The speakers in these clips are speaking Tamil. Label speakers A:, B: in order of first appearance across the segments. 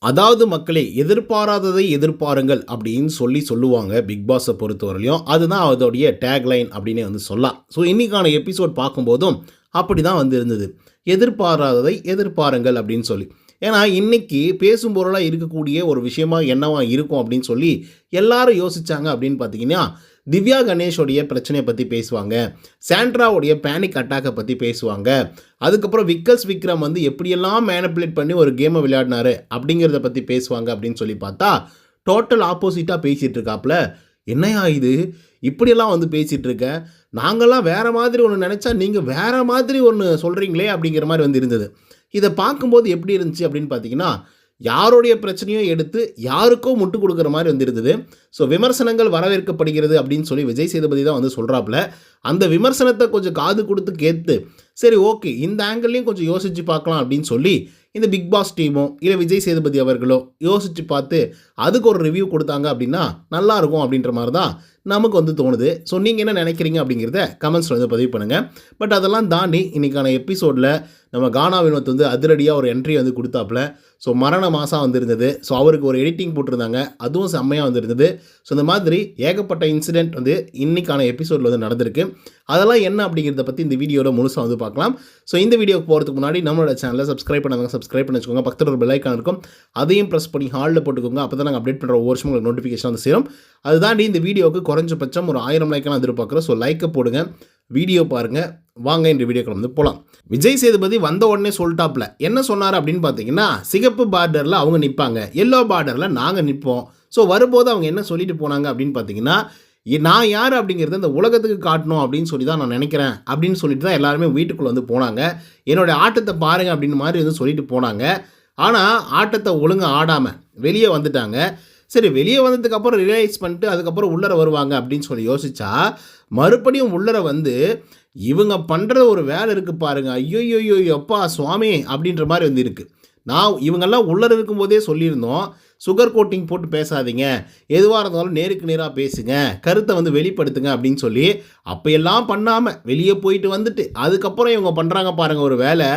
A: அதாவது மக்களே, எதிர்பாராததை எதிர்பாருங்கள் அப்படின்னு சொல்லுவாங்க பிக் பாஸை பொறுத்தவரையிலையும். அதுதான் அதோடைய டேக்லைன் அப்படின்னே வந்து சொல்லலாம். ஸோ இன்றைக்கான எபிசோட் பார்க்கும்போதும் அப்படி தான் வந்து இருந்தது. எதிர்பாராததை எதிர்பாருங்கள் அப்படின்னு சொல்லி. ஏன்னா இன்றைக்கி பேசும் பொருளாக இருக்கக்கூடிய ஒரு விஷயமா என்னவா இருக்கும் அப்படின்னு சொல்லி எல்லாரும் யோசித்தாங்க அப்படின்னு பார்த்தீங்கன்னா, திவ்யா கணேஷோடைய பிரச்சனையை பற்றி பேசுவாங்க, சாண்ட்ராவுடைய பேனிக் அட்டாக்கை பற்றி பேசுவாங்க, அதுக்கப்புறம் விக்ரம் வந்து எப்படியெல்லாம் மேனிப்புலேட் பண்ணி ஒரு கேமை விளையாடினாரு அப்படிங்கிறத பற்றி பேசுவாங்க அப்படின்னு சொல்லி பார்த்தா, டோட்டல் ஆப்போசிட்டாக பேசிகிட்டு இருக்காப்புல. என்னையா இது, இப்படியெல்லாம் வந்து பேசிகிட்டு இருக்க, நாங்கள்லாம் வேறு மாதிரி ஒன்று நினச்சா நீங்கள் வேறு மாதிரி ஒன்று சொல்கிறீங்களே அப்படிங்கிற மாதிரி வந்து இருந்தது. இதை பார்க்கும்போது எப்படி இருந்துச்சு அப்படின்னு பார்த்தீங்கன்னா, யாருடைய பிரச்சனையும் எடுத்து யாருக்கோ முட்டு கொடுக்குற மாதிரி வந்துருந்தது. ஸோ விமர்சனங்கள் வரவேற்கப்படுகிறது அப்படின்னு சொல்லி விஜய் சேதுபதி தான் வந்து சொல்கிறாப்புல. அந்த விமர்சனத்தை கொஞ்சம் காது கொடுத்து கேட்டு, சரி ஓகே இந்த ஆங்கிள்லையும் கொஞ்சம் யோசித்து பார்க்கலாம் அப்படின்னு சொல்லி இந்த பிக் பாஸ் டீமோ இல்லை விஜய் சேதுபதி அவர்களோ யோசித்து பார்த்து அதுக்கு ஒரு ரிவ்யூ கொடுத்தாங்க அப்படின்னா நல்லாயிருக்கும் அப்படின்ற மாதிரி தான் நமக்கு வந்து தோணுது. ஸோ நீங்கள் என்ன நினைக்கிறீங்க அப்படிங்கிறத கமெண்ட்ஸில் வந்து பதிவு பண்ணுங்கள். பட் அதெல்லாம் தாண்டி இன்றைக்கான எபிசோடில் நம்ம கானா வினோத் வந்து அதிரடியாக ஒரு என்ட்ரி வந்து கொடுத்தாப்புல. ஸோ மரண மாதம் வந்துருந்தது. ஸோ அவருக்கு ஒரு எடிட்டிங் போட்டிருந்தாங்க, அதுவும் செம்மையாக வந்துருந்தது. ஸோ இந்த மாதிரி ஏகப்பட்ட இன்சிடெண்ட் வந்து இன்றைக்கான எபிசோடில் வந்து நடந்திருக்கு. அதெல்லாம் என்ன அப்படிங்கிறத பற்றி இந்த வீடியோவில் முழுசாக வந்து பார்க்கலாம். ஸோ இந்த வீடியோக்கு போகிறதுக்கு முன்னாடி நம்மளோட சேனலை சப்ஸ்கிரைப் பண்ணாங்க, சப்ஸ்கிரைப் பண்ணி வச்சுக்கோங்க. பக்கத்தில் ஒரு பெல் ஐக்கான் இருக்கும், அதையும் ப்ரெஸ் பண்ணி ஹாலில் போட்டுக்கோங்க. அப்போ தான் நாங்கள் அப்டேட் பண்ணுற ஒவ்வொரு வருஷம் உங்களுக்கு நோட்டிஃபிகேஷன் வந்து சேரும். அதுதாண்டி இந்த வீடியோவுக்கு குறைஞ்சபட்சம் ஒரு 1000 லைக்கெல்லாம் எதிர்பார்க்குறோம். ஸோ லைக்கை போடுங்க, வீடியோ பாருங்கள். வாங்க இந்த வீடியோக்கு வந்து போகலாம். விஜய் சேதுபதி வந்த உடனே சொல்லிட்டாப்ல. என்ன சொன்னார் அப்படின்னு பார்த்தீங்கன்னா, சிகப்பு பார்டரில் அவங்க நிற்பாங்க, எல்லோ பார்டரில் நாங்கள் நிற்போம். ஸோ வரும்போது அவங்க என்ன சொல்லிட்டு போனாங்க அப்படின்னு பார்த்தீங்கன்னா, நான் யார் அப்படிங்கிறத இந்த உலகத்துக்கு காட்டணும் அப்படின்னு சொல்லி தான் நான் நினைக்கிறேன் அப்படின்னு சொல்லிட்டு தான் எல்லாருமே வீட்டுக்குள்ளே வந்து போனாங்க. என்னுடைய ஆட்டத்தை பாருங்கள் அப்படின்னு மாதிரி வந்து சொல்லிட்டு போனாங்க. ஆனால் ஆட்டத்தை ஒழுங்காக ஆடாமல் வெளியே வந்துட்டாங்க. சரி, வெளியே வந்ததுக்கப்புறம் ரியலைஸ் பண்ணிட்டு அதுக்கப்புறம் உள்ளர வருவாங்க அப்படின்னு சொல்லி யோசித்தா, மறுபடியும் உள்ளர வந்து இவங்க பண்ணுற ஒரு வேலை இருக்குது பாருங்கள், ஐயோயோயோ அப்பா சுவாமி அப்படின்ற மாதிரி வந்து இருக்குது. நான் இவங்கெல்லாம் உள்ளர இருக்கும்போதே சொல்லியிருந்தோம், சுகர் கோட்டிங் போட்டு பேசாதீங்க, எதுவாக இருந்தாலும் நேருக்கு நேராக பேசுங்க, கருத்தை வந்து வெளிப்படுத்துங்க அப்படின்னு சொல்லி அப்போயெல்லாம் பண்ணாமல் வெளியே போயிட்டு வந்துட்டு அதுக்கப்புறம் இவங்க பண்ணுறாங்க பாருங்கள் ஒரு வேலை,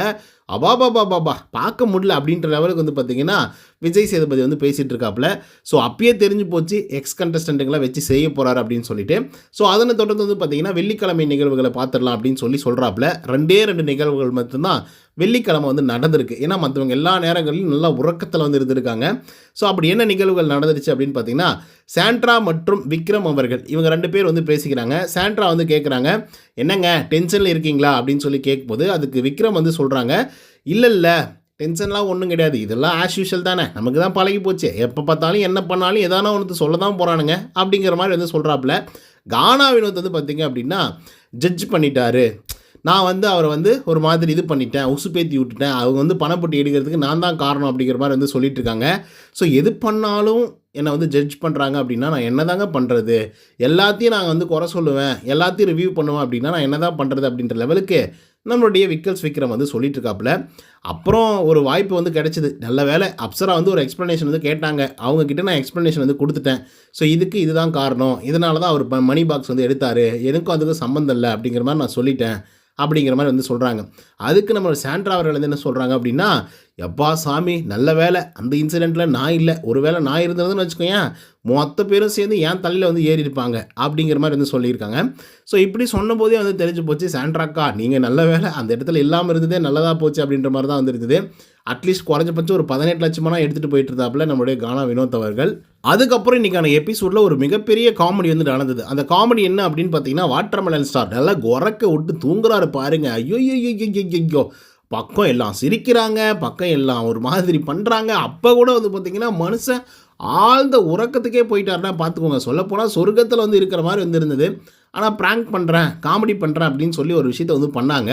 A: அபாபாபாபாபா பார்க்க முடியல அப்படின்ற லெவலுக்கு வந்து பார்த்திங்கன்னா விஜய் சேதுபதி வந்து பேசிகிட்டு இருக்காப்புல. ஸோ அப்பயே தெரிஞ்சு போச்சு எக்ஸ் கண்டஸ்டண்ட்டுங்களை வச்சு செய்ய போகிறாரு அப்படின்னு சொல்லிட்டு. ஸோ அதனை தொடர்ந்து வந்து பார்த்திங்கன்னா வெள்ளிக்கிழமை நிகழ்வுகளை பார்த்துடலாம் அப்படின்னு சொல்லி சொல்கிறாப்புல. 2 நிகழ்வுகள் மட்டும்தான் வெள்ளிக்கிழமை வந்து நடந்திருக்கு. ஏன்னா மற்றவங்க எல்லா நேரங்களிலும் நல்லா உறக்கத்தில் வந்து இருந்திருக்காங்க. ஸோ அப்படி என்ன நிகழ்வுகள் நடந்துருச்சு அப்படின்னு பார்த்தீங்கன்னா, சாண்ட்ரா மற்றும் விக்ரம் அவர்கள் இவங்க 2 பேர் வந்து பேசிக்கிறாங்க. சாண்ட்ரா வந்து கேட்குறாங்க, என்னங்க டென்ஷனில் இருக்கீங்களா அப்படின்னு சொல்லி கேட்கும்போது அதுக்கு விக்ரம் வந்து சொல்கிறாங்க, இல்லை டென்ஷன்லாம் ஒன்றும் கிடையாது, இதெல்லாம் ஆஸ் யூஷுவல் தானே, நமக்கு தான் பழகி போச்சு, எப்போ பார்த்தாலும் என்ன பண்ணாலும் எதானா ஒன்று சொல்ல தான் போகிறானுங்க அப்படிங்கிற மாதிரி வந்து சொல்கிறாப்புல. கானா வினோத் வந்து பார்த்திங்க அப்படின்னா ஜட்ஜ் பண்ணிட்டாரு, நான் வந்து அவரை வந்து ஒரு மாதிரி இது பண்ணிட்டேன், உசுப்பேத்தி விட்டுட்டேன், அவங்க வந்து பணப்பட்டி எடுக்கிறதுக்கு நான் தான் காரணம் அப்படிங்கிற மாதிரி வந்து சொல்லிட்டு இருக்காங்க. ஸோ எது பண்ணாலும் என்னை வந்து ஜட்ஜ் பண்ணுறாங்க அப்படின்னா நான் என்ன தாங்க பண்ணுறது, எல்லாத்தையும் நான் வந்து குறை சொல்லுவேன், எல்லாத்தையும் ரிவ்யூ பண்ணுவேன் அப்படின்னா நான் என்ன தான் பண்ணுறது அப்படின்ற லெவலுக்கு நம்மளுடைய விக்ரம் வந்து சொல்லிட்டு இருக்காப்புல. அப்புறம் ஒரு வாய்ப்பு வந்து கிடச்சிது, நல்ல வேலை அப்சரா வந்து ஒரு எக்ஸ்ப்ளனேஷன் வந்து கேட்டாங்க, அவங்கக்கிட்ட நான் எக்ஸ்ப்ளனேஷன் வந்து கொடுத்துட்டேன். ஸோ இதுக்கு இதுதான் காரணம், இதனால தான் அவர் மணி பாக்ஸ் வந்து எடுத்தார், எனக்கும் அதுக்கும் சம்மந்தம் இல்லை அப்படிங்கிற மாதிரி நான் சொல்லிட்டேன் அப்படிங்கிற மாதிரி வந்து சொல்கிறாங்க. அதுக்கு நம்ம சாண்ட்ரா அவர்கள் வந்து என்ன சொல்கிறாங்க அப்படின்னா, எப்பா சாமி நல்ல வேலை அந்த இன்சிடெண்ட்டில் நான் இல்லை, ஒரு வேளை நான் இருந்ததுன்னு வச்சுக்கோயேன் மொத்த பேரும் சேர்ந்து என் தலையில் வந்து ஏறி இருப்பாங்க அப்படிங்கிற மாதிரி வந்து சொல்லியிருக்காங்க. ஸோ இப்படி சொன்னபோதே வந்து தெரிஞ்சு போச்சு, சாண்ட்ராக்கா நீங்கள் நல்ல வேலை அந்த இடத்துல இல்லாமல் இருந்ததே நல்லதாக போச்சு அப்படின்ற மாதிரி தான் வந்து இருந்தது. அட்லீஸ்ட் குறைஞ்சபட்சம் ஒரு 18 லட்சமாக எடுத்துகிட்டு போயிட்டு இருந்தாப்புல நம்மளுடைய கானா வினோத் அவர்கள். அதுக்கப்புறம் இன்றைக்கான எபிசோடில் ஒரு மிகப்பெரிய காமெடி வந்து நடந்தது. அந்த காமெடி என்ன அப்படின்னு பார்த்தீங்கன்னா, வாட்டர்மெலன் ஸ்டார் நல்லா குறக்க விட்டு தூங்குறாரு பாருங்க, ஐயோ பக்கம் எல்லாம் சிரிக்கிறாங்க, பக்கம் எல்லாம் ஒரு மாதிரி பண்ணுறாங்க. அப்போ கூட வந்து பார்த்திங்கன்னா மனுஷன் ஆழ்ந்த உறக்கத்துக்கே போயிட்டாருன்னா பார்த்துக்கோங்க. சொல்லப்போனால் சொர்க்கத்தில் வந்து இருக்கிற மாதிரி வந்துருந்தது. ஆனால் ப்ராங்க் பண்ணுறேன், காமெடி பண்ணுறேன் அப்படின்னு சொல்லி ஒரு விஷயத்தை வந்து பண்ணாங்க.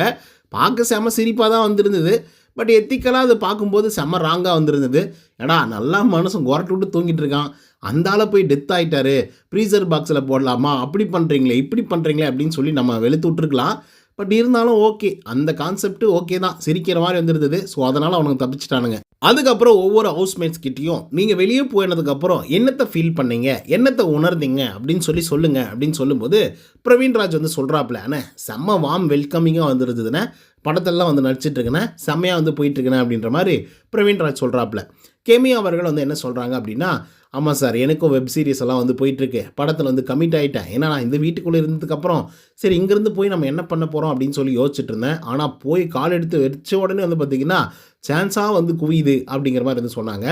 A: பார்க்க செம்ம சிரிப்பாக தான் வந்துருந்தது. பட் எத்திக்கலாக அது பார்க்கும்போது செம்ம ராங்காக வந்துருந்தது. ஏடா நல்லா மனுஷன் குறட்டு விட்டு தூங்கிட்டு இருக்கான், அந்த ஆளை போய் டெத் ஆகிட்டாரு, ஃப்ரீசர் பாக்ஸில் போடலாமா, அப்படி பண்ணுறீங்களே இப்படி பண்ணுறீங்களே அப்படின்னு சொல்லி நம்ம வெளுத்து விட்ருக்கலாம். பட் இருந்தாலும் ஓகே, அந்த கான்செப்ட் ஓகே தான், சிரிக்கிற மாதிரி வந்துருந்தது. ஸோ அதனால் அவனுக்கு தப்பிச்சிட்டானுங்க. அதுக்கப்புறம் ஒவ்வொரு ஹவுஸ்மேட்ஸ் கிட்டேயும் நீங்கள் வெளியே போயினதுக்கப்புறம் என்னத்தை ஃபீல் பண்ணீங்க, என்னத்தை உணர்ந்தீங்க அப்படின்னு சொல்லி சொல்லுங்கள் அப்படின்னு சொல்லும்போது பிரவீன்ராஜ் வந்து சொல்கிறாப்புல, அண்ணே செம்ம வார்ம் வெல்கமிங்காக வந்துருதுண்ணே, படத்தெல்லாம் வந்து நடிச்சிட்ருக்கேண்ணே, செம்மையாக வந்து போயிட்டுருக்கேண்ணே அப்படின்ற மாதிரி பிரவீன்ராஜ் சொல்கிறாப்புல. கெமி அவர்கள் வந்து என்ன சொல்கிறாங்க அப்படின்னா, ஆமாம் சார், எனக்கும் வெப் சீரிஸ் எல்லாம் வந்து போயிட்டுருக்கு. படத்தில் வந்து கமிட் ஆகிட்டேன். ஏன்னா நான் இந்த வீட்டுக்குள்ளே இருந்ததுக்கப்புறம் சரி இங்கேருந்து போய் நம்ம என்ன பண்ண போகிறோம் அப்படின்னு சொல்லி யோசிச்சுட்டு இருந்தேன். ஆனால் போய் கால் எடுத்து வச்ச உடனே வந்து பார்த்திங்கன்னா சான்ஸாக வந்து குவியுது அப்படிங்கிற மாதிரி வந்து சொன்னாங்க.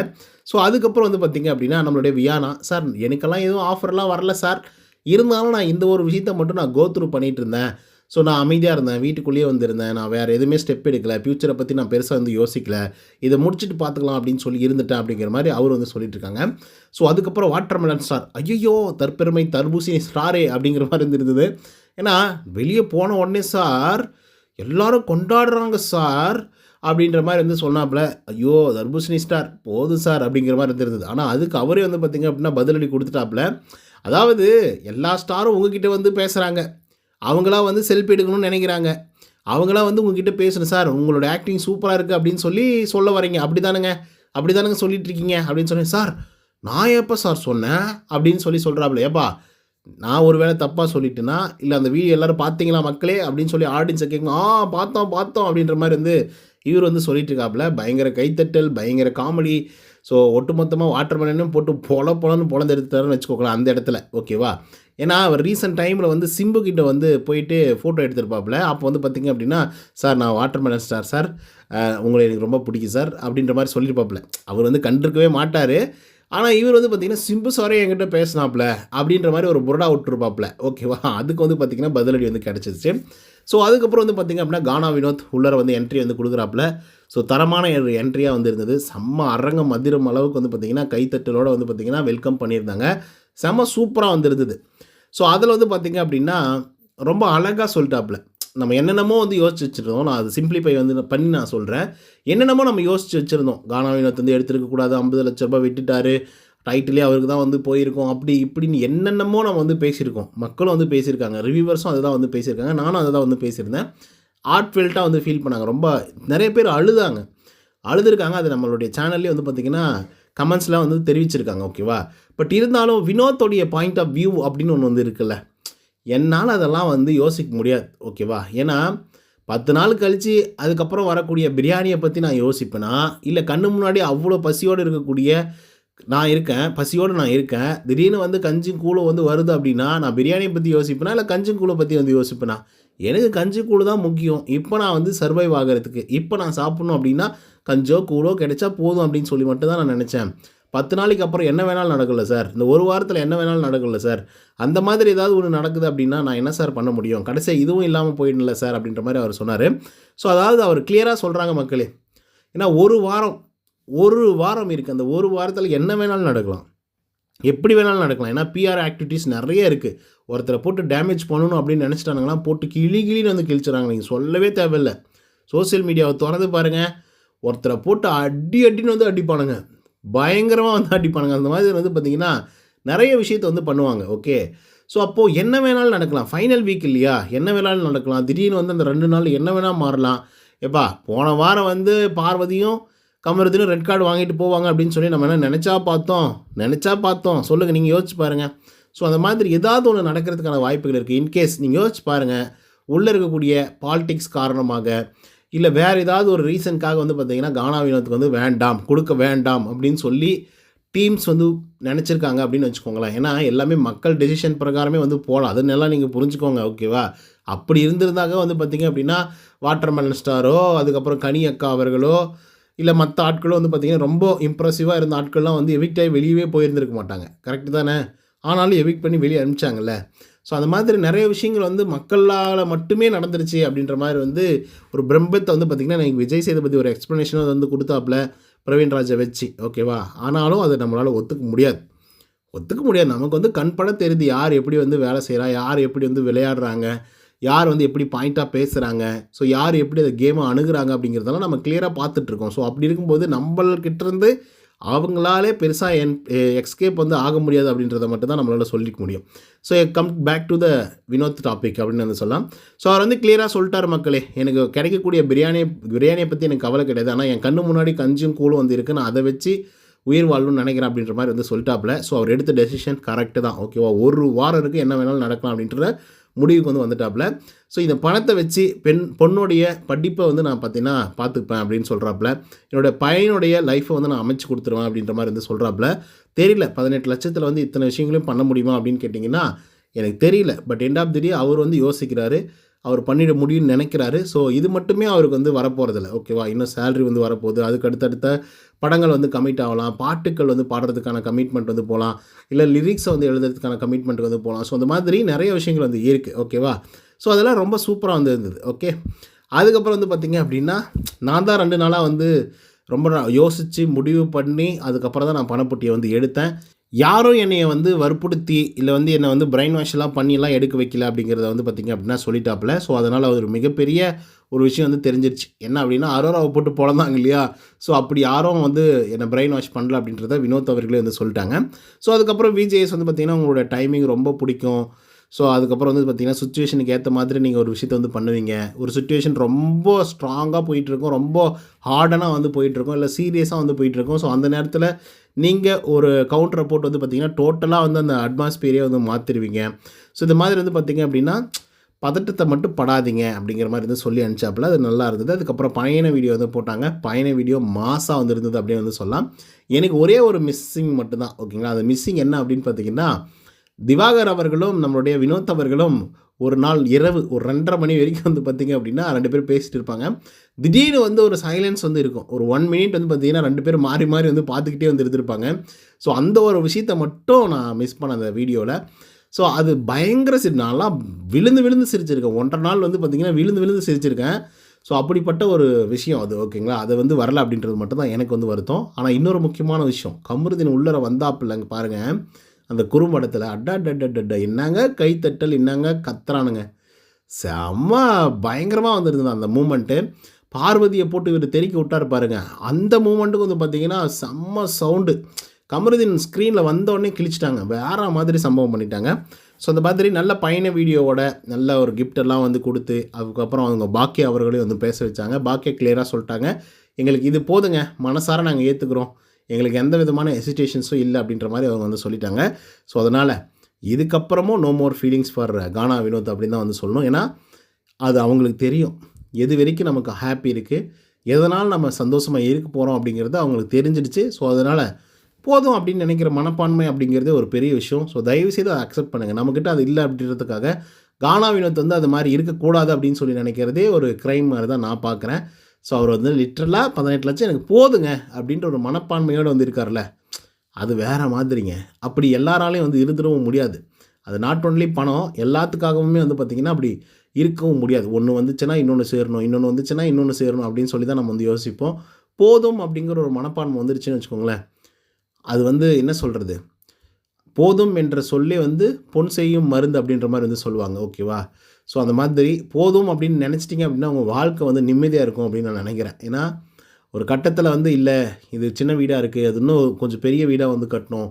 A: ஸோ அதுக்கப்புறம் வந்து பார்த்திங்க அப்படின்னா நம்மளுடைய வியானா, சார் எனக்கெல்லாம் எதுவும் ஆஃபர்லாம் வரல சார், இருந்தாலும் நான் இந்த ஒரு விஷயத்தை மட்டும் நான் கோ த்ரூ பண்ணிகிட்டு இருந்தேன். ஸோ நான் அமைதியாக இருந்தேன், வீட்டுக்குள்ளேயே வந்துருந்தேன், நான் வேறு எதுவுமே ஸ்டெப் எடுக்கல, ஃப்யூச்சரை பற்றி நான் பெருசாக வந்து யோசிக்கல, இதை முடிச்சுட்டு பார்த்துக்கலாம் அப்படின்னு சொல்லி இருந்துட்டேன் அப்படிங்கிற மாதிரி அவர் வந்து சொல்லிட்டு இருக்காங்க. ஸோ அதுக்கப்புறம் வாட்டர்மெலன் ஸ்டார், ஐயோ தற்பெருமை தர்பூசணி ஸ்டாரே அப்படிங்கிற மாதிரி இருந்திருந்தது. ஏன்னா வெளியே போன உடனே சார் எல்லாரும் கொண்டாடுறாங்க சார் அப்படின்ற மாதிரி வந்து சொன்னாப்புல, ஐயோ தர்பூசணி ஸ்டார் போதும் சார் அப்படிங்கிற மாதிரி இருந்திருந்தது. ஆனால் அதுக்கு அவரே வந்து பார்த்திங்க அப்படின்னா பதிலடி கொடுத்துட்டாப்புல. அதாவது எல்லா ஸ்டாரும் உங்ககிட்ட வந்து பேசுகிறாங்க, அவங்களா வந்து செல்ஃபி எடுக்கணும்னு நினைக்கிறாங்க, அவங்களா வந்து உங்ககிட்ட பேசணும் சார் உங்களோட ஆக்டிங் சூப்பராக இருக்குது அப்படின்னு சொல்லி சொல்ல வரீங்க, அப்படி தானுங்க சொல்லிட்டு இருக்கீங்க அப்படின்னு சொன்னேன். சார் நான் எப்போ சார் சொன்னேன் அப்படின்னு சொல்லி சொல்கிறாப்புல. ஏப்பா நான் ஒரு வேளை தப்பாக சொல்லிட்டேன்னா, இல்லை அந்த வீடியோ எல்லோரும் பார்த்தீங்களா மக்களே அப்படின்னு சொல்லி ஆடியன்ஸை கேட்கணும், பார்த்தோம் அப்படின்ற மாதிரி வந்து இவர் வந்து சொல்லிட்டு இருக்காப்புல. பயங்கர கைத்தட்டல், பயங்கர காமெடி. ஸோ ஒட்டுமொத்தமாக வாட்டர்மெலனும் போட்டு பொலன்னு பொழந்தெடுத்தாருன்னு வச்சுக்கோங்களேன் அந்த இடத்துல, ஓகேவா. ஏன்னா அவர் ரீசெண்ட் டைமில் வந்து சிம்பு கிட்ட வந்து போயிட்டு ஃபோட்டோ எடுத்திருப்பாப்புல. அப்போ வந்து பார்த்திங்க அப்படின்னா, சார் நான் வாட்டர்மெலன் ஸ்டார் சார், உங்களை எனக்கு ரொம்ப பிடிக்கும் சார் அப்படின்ற மாதிரி சொல்லியிருப்பாப்புல. அவர் வந்து கண்டிருக்கவே மாட்டார். ஆனால் இவர் வந்து பார்த்திங்கன்னா சிம்பு சாரே என்கிட்ட பேசினாப்புல அப்படின்ற மாதிரி ஒரு புரடா விட்டுருப்பாப்புல, ஓகேவா. அதுக்கு வந்து பார்த்திங்கன்னா பதிலடி வந்து கிடச்சிருச்சு. ஸோ அதுக்கப்புறம் வந்து பார்த்திங்க அப்படின்னா கானா வினோத் உள்ளர வந்து என்ட்ரி வந்து கொடுக்குறாப்புல. ஸோ தரமான ஒரு என்ட்ரியாக வந்து இருந்தது. செம்ம அரங்கம் அதிரும் அளவுக்கு வந்து பார்த்திங்கன்னா கைத்தட்டலோடு வந்து பார்த்திங்கன்னா வெல்கம் பண்ணியிருந்தாங்க. செம்ம சூப்பராக வந்து இருந்தது. ஸோ அதில் வந்து பார்த்திங்க அப்படின்னா ரொம்ப அழகாக சொல்லிட்டாப்புல. நம்ம என்னென்னமோ வந்து யோசிச்சு வச்சுருந்தோம், நான் அது சிம்பிளிஃபை வந்து பண்ணி நான் சொல்கிறேன். என்னென்னமோ நம்ம யோசிச்சு வச்சுருந்தோம், கானா வினோத் வந்து எடுத்துருக்கக்கூடாது, 50 லட்ச ரூபாய் விட்டுட்டார், டைட்டிலே அவருக்கு தான் வந்து போயிருக்கோம், அப்படி இப்படின்னு என்னென்னமோ நம்ம வந்து பேசியிருக்கோம். மக்களும் வந்து பேசியிருக்காங்க, ரிவ்யூவர்ஸும் அதை தான் வந்து பேசியிருக்காங்க, நானும் அதை தான் வந்து பேசியிருந்தேன். ஆர்ட்ஃபெல்ட்டாக வந்து ஃபீல் பண்ணாங்க. ரொம்ப நிறைய பேர் அழுதுருக்காங்க. அது நம்மளுடைய சேனல்லே வந்து பார்த்திங்கன்னா கமெண்ட்ஸ்லாம் வந்து தெரிவிச்சிருக்காங்க, ஓகேவா. பட் இருந்தாலும் வினோத்தோடைய பாயிண்ட் ஆஃப் வியூ அப்படின்னு ஒன்று வந்து இருக்குல்ல, என்னால் அதெல்லாம் வந்து யோசிக்க முடியாது, ஓகேவா. ஏன்னா 10 நாள் கழித்து அதுக்கப்புறம் வரக்கூடிய பிரியாணியை பற்றி நான் யோசிப்பேனா, இல்லை கண்ணு முன்னாடி அவ்வளோ பசியோடு நான் இருக்கேன், திடீர்னு வந்து கஞ்சும் கூழும் வந்து வருது அப்படின்னா நான் பிரியாணியை பற்றி யோசிப்பேனா, இல்லை கஞ்சும் கூழை பற்றி வந்து யோசிப்பேனா. எனக்கு கஞ்சி கூழ் தான் முக்கியம். இப்போ நான் வந்து சர்வைவ் ஆகிறதுக்கு, இப்போ நான் சாப்பிட்ணும் அப்படின்னா கஞ்சோ கூழோ கிடைச்சா போதும் அப்படின்னு சொல்லி மட்டும் தான் நான் நினச்சேன். 10 நாளைக்கு அப்புறம் என்ன வேணாலும் நடக்கல சார், இந்த ஒரு வாரத்தில் என்ன வேணாலும் நடக்கல சார், அந்த மாதிரி ஏதாவது ஒன்று நடக்குது அப்படின்னா நான் என்ன சார் பண்ண முடியும், கடைசியாக இதுவும் இல்லாமல் போயிடல சார் அப்படின்ற மாதிரி அவர் சொன்னார். ஸோ அதாவது அவர் கிளியராக சொல்கிறாங்க மக்களே. ஏன்னா ஒரு வாரம் இருக்குது, அந்த ஒரு வாரத்தில் என்ன வேணாலும் நடக்கலாம், எப்படி வேணாலும் நடக்கலாம். ஏன்னா பிஆர் ஆக்டிவிட்டீஸ் நிறைய இருக்குது. ஒருத்தரை போட்டு டேமேஜ் பண்ணணும் அப்படின்னு நினச்சிட்டானுங்களா, போட்டு கிளின்னு வந்து கிழிச்சிடறாங்க. நீங்கள் சொல்லவே தேவையில்லை. சோசியல் மீடியாவை திறந்து பாருங்கள், ஒருத்தரை போட்டு அடின்னு வந்து அடிப்பானுங்க, பயங்கரமாக வந்து அடிப்பானுங்க. அந்த மாதிரி வந்து பார்த்திங்கன்னா நிறைய விஷயத்தை வந்து பண்ணுவாங்க, ஓகே. ஸோ அப்போது என்ன வேணாலும் நடக்கலாம், ஃபைனல் வீக் இல்லையா, என்ன வேணாலும் நடக்கலாம். திடீர்னு வந்து அந்த 2 நாள் என்ன வேணால் மாறலாம். எப்பா போன வாரம் வந்து பார்வதியும் கமருதினும் ரெட் கார்டு வாங்கிட்டு போவாங்க அப்படின்னு சொல்லி நம்ம என்ன நினச்சா பார்த்தோம் சொல்லுங்கள், நீங்கள் யோசிச்சு பாருங்கள். ஸோ அந்த மாதிரி ஏதாவது ஒன்று நடக்கிறதுக்கான வாய்ப்புகள் இருக்குது. இன்கேஸ் நீங்கள் யோசிச்சு பாருங்கள், உள்ளே இருக்கக்கூடிய பாலிடிக்ஸ் காரணமாக இல்லை வேறு ஏதாவது ஒரு ரீசனுக்காக வந்து பார்த்திங்கன்னா கானா வினோத்துக்கு வந்து கொடுக்க வேண்டாம் அப்படின்னு சொல்லி டீம்ஸ் வந்து நினச்சிருக்காங்க அப்படின்னு வச்சுக்கோங்களேன். ஏன்னா எல்லாமே மக்கள் டெசிஷன் பிரகாரமே வந்து போகலாம், அதனால நீங்கள் புரிஞ்சுக்கோங்க, ஓகேவா. அப்படி இருந்திருந்தாங்க வந்து பார்த்திங்க அப்படின்னா வாட்டர்மெலன் ஸ்டாரோ, அதுக்கப்புறம் கனி அக்கா அவர்களோ, இல்லை மற்ற ஆட்களும் வந்து பார்த்திங்கன்னா ரொம்ப இம்ப்ரெசிவாக இருந்த ஆட்கள்லாம் வந்து எவிக்ட் ஆகி வெளியவே போயிருந்திருக்க மாட்டாங்க, கரெக்டு தானே. ஆனாலும் எவிக்ட் பண்ணி வெளியே அனுப்பிச்சாங்கல்ல. ஸோ அந்த மாதிரி நிறைய விஷயங்கள் வந்து மக்களால் மட்டுமே நடந்துருச்சு அப்படின்ற மாதிரி வந்து ஒரு பிரம்பத்தை வந்து பார்த்திங்கன்னா எனக்கு விஜய் சேதுபதி ஒரு எக்ஸ்ப்ளனேஷனை வந்து கொடுத்தாப்புல பிரவீன் ராஜை வச்சு, ஓகேவா. ஆனாலும் அதை நம்மளால் ஒத்துக்க முடியாது. நமக்கு வந்து கண்பட தெரியுது யார் எப்படி வந்து வேலை செய்கிறா, யார் எப்படி வந்து விளையாடுறாங்க, யார் வந்து எப்படி பாயிண்ட்டாக பேசுகிறாங்க, ஸோ யார் எப்படி அந்த கேமை அணுகுறாங்க அப்படிங்கிறதெல்லாம் நம்ம கிளியராக பார்த்துட்ருக்கோம். ஸோ அப்படி இருக்கும்போது நம்மள்கிட்டருந்து அவங்களாலே பெருசாக எக்ஸ்கேப் வந்து ஆக முடியாது அப்படின்றத மட்டும் தான் நம்மளால் சொல்லிக்க முடியும். So come back to the Vinod topic அப்படின்னு வந்து சொல்லலாம். ஸோ அவர் வந்து கிளியராக சொல்லிட்டார், மக்களே எனக்கு கிடைக்கக்கூடிய பிரியாணியை பற்றி எனக்கு கவலை கிடையாது, ஆனால் என் கண்ணு முன்னாடி கஞ்சும் கூழும் வந்து இருக்குது, நான் அதை வச்சு உயிர் வாழணும்னு நினைக்கிறேன் அப்படின்ற மாதிரி வந்து சொல்லிட்டாப்புல. ஸோ அவர் எடுத்த டெசிஷன் கரெக்டு தான், ஓகேவா. ஒரு வாரம் இருக்குது, என்ன வேணாலும் நடக்கலாம் அப்படின்ற முடிவுக்கு வந்து வந்துட்டாப்புல. ஸோ இந்த பணத்தை வச்சு பொண்ணுடைய படிப்பை வந்து நான் பார்த்தீங்கன்னா பார்த்துப்பேன் அப்படின்னு சொல்கிறாப்புல. என்னோடய பையனுடைய லைஃப்பை வந்து நான் அமைச்சு கொடுத்துருவேன் அப்படின்ற மாதிரி வந்து சொல்கிறாப்புல. தெரியல 18 லட்சத்தில் வந்து இத்தனை விஷயங்களையும் பண்ண முடியுமா அப்படின்னு கேட்டிங்கன்னா எனக்கு தெரியல. பட் எண்ட் ஆஃப் தி டே அவர் வந்து யோசிக்கிறாரு, அவர் பண்ணிட முடியும்னு நினைக்கிறாரு. ஸோ இது மட்டுமே அவருக்கு வந்து வரப்போகிறதில்ல, ஓகேவா? இன்னும் சேலரி வந்து வரப்போகுது, அதுக்கு அடுத்தடுத்த படங்கள் வந்து கமிட் ஆகலாம், பாட்டுக்கள் வந்து பாடுறதுக்கான கமிட்மெண்ட் வந்து போகலாம், இல்லை லிரிக்ஸை வந்து எழுதுறதுக்கான கமிட்மெண்ட் வந்து போகலாம். ஸோ அந்த மாதிரி நிறைய விஷயங்கள் வந்து இருக்குது, ஓகேவா? ஸோ அதெல்லாம் ரொம்ப சூப்பராக வந்து இருந்தது. ஓகே, அதுக்கப்புறம் வந்து பார்த்திங்க அப்படின்னா நான் தான் 2 நாளாக வந்து ரொம்ப யோசித்து முடிவு பண்ணி அதுக்கப்புறம் தான் நான் பணப்பொட்டியை வந்து எடுத்தேன். யாரும் என்னைய வந்து வற்புறுத்தி இல்லை வந்து என்னை வந்து பிரெயின் வாஷ்லாம் பண்ணிலாம் எடுக்க வைக்கல அப்படிங்கிறத வந்து பார்த்திங்க அப்படின்னா சொல்லிட்டாப்புல. ஸோ அதனால் ஒரு மிகப்பெரிய ஒரு விஷயம் வந்து தெரிஞ்சிருச்சு. என்ன அப்படின்னா அரோராவை போட்டு பொழந்தாங்க இல்லையா? ஸோ அப்படி யாரும் வந்து என்னை பிரெயின் வாஷ் பண்ணல அப்படின்றத வினோத் அவர்களே வந்து சொல்லிட்டாங்க. ஸோ அதுக்கப்புறம் விஜேஎஸ் வந்து பார்த்திங்கன்னா உங்களோட டைமிங் ரொம்ப பிடிக்கும். ஸோ அதுக்கப்புறம் வந்து பார்த்திங்கன்னா சுச்சுவேஷனுக்கு ஏற்ற மாதிரி நீங்கள் ஒரு விஷயத்தை வந்து பண்ணுவீங்க. ஒரு சுச்சுவேஷன் ரொம்ப ஸ்ட்ராங்காக போயிட்டுருக்கும், ரொம்ப ஹார்டனாக வந்து போயிட்டுருக்கும், இல்லை சீரியஸாக வந்து போயிட்டுருக்கும். ஸோ அந்த நேரத்தில் நீங்கள் ஒரு கவுண்டரை போட்டு வந்து பார்த்திங்கன்னா டோட்டலாக வந்து அந்த அட்மாஸ்பியரே வந்து மாற்றிடுவீங்க. ஸோ இந்த மாதிரி வந்து பார்த்திங்க அப்படின்னா பதட்டத்தை மட்டும் படாதீங்க அப்படிங்கிற மாதிரி வந்து சொல்லி அனுப்பிச்சாப்புல. அது நல்லா இருந்தது. அதுக்கப்புறம் பயண வீடியோ வந்து போட்டாங்க. பயண வீடியோ மாசாக வந்து இருந்தது அப்படின்னு வந்து சொல்லலாம். எனக்கு ஒரே ஒரு மிஸ்ஸிங் மட்டும்தான், ஓகேங்களா? அந்த மிஸ்ஸிங் என்ன அப்படின்னு பார்த்திங்கன்னா திவாகர் அவர்களும் நம்மளுடைய வினோத் அவர்களும் ஒரு நாள் இரவு ஒரு 2:30 மணி வரைக்கும் வந்து பார்த்திங்க அப்படின்னா 2 பேரும் பேசிகிட்டு இருப்பாங்க. திடீர்னு வந்து ஒரு சைலன்ஸ் வந்து இருக்கும். ஒரு 1 மினிட் வந்து பார்த்திங்கன்னா 2 பேரும் மாறி மாறி வந்து பார்த்துக்கிட்டே வந்து இருந்திருப்பாங்க. ஸோ அந்த ஒரு விஷயத்தை மட்டும் நான் மிஸ் பண்ணேன் அந்த வீடியோவில். ஸோ அது பயங்கர நான்லாம் விழுந்து விழுந்து சிரிச்சிருக்கேன். 1.5 நாள் வந்து பார்த்திங்கன்னா விழுந்து விழுந்து சிரிச்சிருக்கேன். ஸோ அப்படிப்பட்ட ஒரு விஷயம் அது, ஓகேங்களா? அது வந்து வரல அப்படின்றது மட்டும் தான் எனக்கு வந்து வருத்தம். ஆனால் இன்னொரு முக்கியமான விஷயம், கமருதீன் உள்ளர வந்தாப்பில்லைங்க பாருங்கள், அந்த குறும்படத்தில் அட்டா என்னங்க கைத்தட்டல், என்னங்க கத்துறானுங்க, செம்ம பயங்கரமாக வந்துருந்தது அந்த மூமெண்ட்டு. பார்வதியை போட்டு இவர் தெறிக்க விட்டார் பாருங்க, அந்த மூமெண்ட்டுக்கு வந்து பார்த்திங்கன்னா செம்ம சவுண்டு. கமருதீன் ஸ்க்ரீனில் வந்தோடனே கிழிச்சிட்டாங்க, வேறு மாதிரி சம்பவம் பண்ணிட்டாங்க. ஸோ அந்த மாதிரி நல்ல பயண வீடியோவோட நல்ல ஒரு கிஃப்டெல்லாம் வந்து கொடுத்து அதுக்கப்புறம் அவங்க பாக்கியா அவர்களையும் வந்து பேச வச்சாங்க. பாக்கியா கிளியராக சொல்லிட்டாங்க, எங்களுக்கு இது போதுங்க, மனசார நாங்கள் ஏற்றுக்கிறோம், எங்களுக்கு எந்த விதமான ஹெசிடேஷன்ஸும் இல்லை அப்படின்ற மாதிரி அவங்க வந்து சொல்லிட்டாங்க. ஸோ அதனால் இதுக்கப்புறமும் நோ மோர் ஃபீலிங்ஸ் ஃபார் கானா வினோத் அப்படின்னு தான் வந்து சொல்லணும். ஏன்னா அது அவங்களுக்கு தெரியும் எது வரைக்கும் நமக்கு ஹாப்பி இருக்குது, எதனால் நம்ம சந்தோஷமாக இருக்க போகிறோம் அப்படிங்கிறது அவங்களுக்கு தெரிஞ்சிடுச்சு. ஸோ அதனால் போதும் அப்படின்னு நினைக்கிற மனப்பான்மை அப்படிங்கிறதே ஒரு பெரிய விஷயம். ஸோ தயவுசெய்து அதை அக்செப்ட் பண்ணுங்கள். நம்மக்கிட்ட அது இல்லை அப்படின்றதுக்காக கானா வினோத் வந்து அது மாதிரி இருக்கக்கூடாது அப்படின்னு சொல்லி நினைக்கிறதே ஒரு க்ரைம் மாதிரி தான் நான் பார்க்குறேன். ஸோ அவர் வந்து லிட்ரலாக 18 லட்சம் எனக்கு போதுங்க அப்படின்ற ஒரு மனப்பான்மையோடு வந்து இருக்கார்ல, அது வேறு மாதிரிங்க. அப்படி எல்லாராலையும் வந்து இருந்துடவும் முடியாது. அது நாட் ஒன்லி பணம், எல்லாத்துக்காகவுமே வந்து பார்த்திங்கன்னா அப்படி இருக்கவும் முடியாது. ஒன்று வந்துச்சுன்னா இன்னொன்று சேரணும், இன்னொன்று வந்துச்சுன்னா இன்னொன்று சேரணும் அப்படின்னு சொல்லி தான் நம்ம வந்து யோசிப்போம். போதும் அப்படிங்கிற ஒரு மனப்பான்மை வந்துருச்சுன்னு வச்சுக்கோங்களேன், அது வந்து என்ன சொல்கிறது, போதும் என்ற சொல்லே வந்து பொன் செய்யும் மருந்து அப்படின்ற மாதிரி வந்து சொல்லுவாங்க, ஓகேவா? ஸோ அந்த மாதிரி போதும் அப்படின்னு நினச்சிட்டிங்க அப்படின்னா உங்கள் வாழ்க்கை வந்து நிம்மதியாக இருக்கும் அப்படின்னு நான் நினைக்கிறேன். ஏன்னா ஒரு கட்டத்தில் வந்து இல்லை இது சின்ன வீடாக இருக்குது, அது இன்னும் கொஞ்சம் பெரிய வீடாக வந்து கட்டணும்,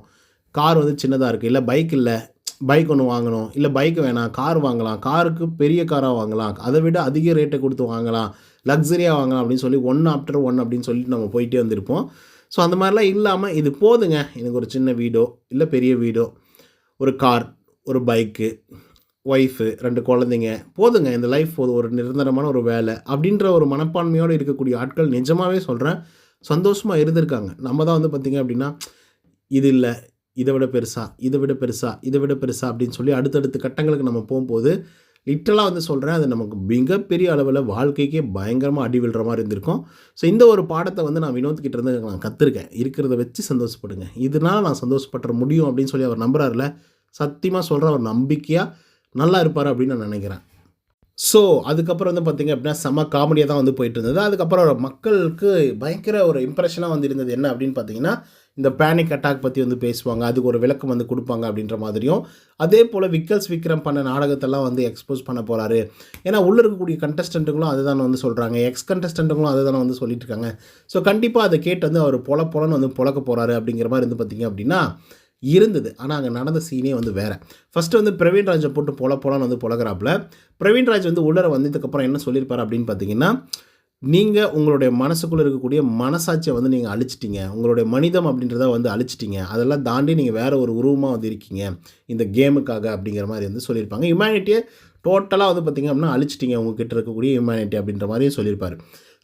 A: கார் வந்து சின்னதாக இருக்குது, இல்லை பைக் இல்லை பைக் ஒன்று வாங்கணும், இல்லை பைக் வேணாம் கார் வாங்கலாம், காருக்கு பெரிய காராக வாங்கலாம், அதை விட அதிக ரேட்டை கொடுத்து வாங்கலாம், லக்ஸரியாக வாங்கலாம் அப்படின்னு சொல்லி ஒன் ஆஃப்டர் ஒன் அப்படின்னு சொல்லிட்டு நம்ம போயிட்டே வந்திருப்போம். ஸோ அந்த மாதிரிலாம் இல்லாமல் இது போதுங்க, எனக்கு ஒரு சின்ன வீடோ இல்லை பெரிய வீடோ, ஒரு கார், ஒரு பைக்கு, ஒய்ஃபு, 2 குழந்தைங்க போதுங்க, இந்த லைஃப் போதும், ஒரு நிரந்தரமான ஒரு வேலை அப்படின்ற ஒரு மனப்பான்மையோடு இருக்கக்கூடிய ஆட்கள் நிஜமாகவே சொல்கிறேன் சந்தோஷமாக இருந்திருக்காங்க. நம்ம தான் வந்து பார்த்திங்க அப்படின்னா இது இல்லை, இதை விட பெருசா, இதை விட பெருசா, இதை விட பெருசா அப்படின்னு சொல்லி அடுத்தடுத்த கட்டங்களுக்கு நம்ம போகும்போது லிட்டரலாக வந்து சொல்கிறேன், அது நமக்கு மிகப்பெரிய அளவில் வாழ்க்கைக்கே பயங்கரமாக அடி விழுற மாதிரி இருந்திருக்கும். ஸோ இந்த ஒரு பாடத்தை வந்து நான் வினோத்கிட்ட இருந்து நான் கற்றுருக்கேன். இருக்கிறத வச்சு சந்தோஷப்படுங்க, இதனால் நான் சந்தோஷப்பட முடியும் அப்படின்னு சொல்லி அவர் நம்புறாருல, சத்தியமாக சொல்கிறேன், அவர் நம்பிக்கையாக நல்லா இருப்பார் அப்படின்னு நான் நினைக்கிறேன். ஸோ அதுக்கப்புறம் வந்து பார்த்திங்க அப்படின்னா செம்ம காமெடியாக தான் வந்து போயிட்டு இருந்தது. அதுக்கப்புறம் மக்களுக்கு பயங்கர ஒரு இம்ப்ரெஷனாக வந்து இருந்தது என்ன அப்படின்னு பார்த்தீங்கன்னா, இந்த பேனிக் அட்டாக் பற்றி வந்து பேசுவாங்க, அதுக்கு ஒரு விளக்கம் வந்து கொடுப்பாங்க அப்படின்ற மாதிரியும், அதே போல் விக்ரம் பண்ண நாடகத்தெல்லாம் வந்து எக்ஸ்போஸ் பண்ண போகிறாரு. ஏன்னா உள்ளே இருக்கக்கூடிய கண்டஸ்டண்ட்டுகளும் அதை தானே வந்து சொல்கிறாங்க, எக்ஸ் கண்டஸ்டண்ட்டுகளும் அதை தானே வந்து சொல்லிட்டு இருக்காங்க. ஸோ கண்டிப்பாக அதை கேட்டு வந்து அவர் பொலன்னு வந்து பொழக்க போகிறாரு அப்படிங்கிற மாதிரி வந்து பார்த்திங்க அப்படின்னா இருந்தது. ஆனால் அங்கே நடந்த சீனே வந்து வேறு. ஃபஸ்ட்டு வந்து பிரவீன்ராஜை போட்டு பொலன்னு வந்து பொழக்கிறாப்புல. பிரவீன்ராஜ் வந்து உள்ளர வந்ததுக்கப்புறம் என்ன சொல்லியிருப்பார் அப்படின்னு பார்த்தீங்கன்னா, நீங்கள் உங்களுடைய மனசுக்குள்ளே இருக்கக்கூடிய மனசாட்சியை வந்து நீங்கள் அழிச்சிட்டிங்க, உங்களுடைய மனிதம் அப்படின்றத வந்து அழிச்சிட்டிங்க, அதெல்லாம் தாண்டி நீங்கள் வேறு ஒரு உருவமாக வந்து இருக்கீங்க இந்த கேமுக்காக அப்படிங்கிற மாதிரி வந்து சொல்லியிருப்பாங்க. ஹியூமனிட்டியை டோட்டலாக வந்து பார்த்திங்க அப்படின்னா அழிச்சிட்டிங்க உங்ககிட்ட இருக்கக்கூடிய ஹியூமனிட்டி அப்படின்ற மாதிரியும் சொல்லியிருப்பார்.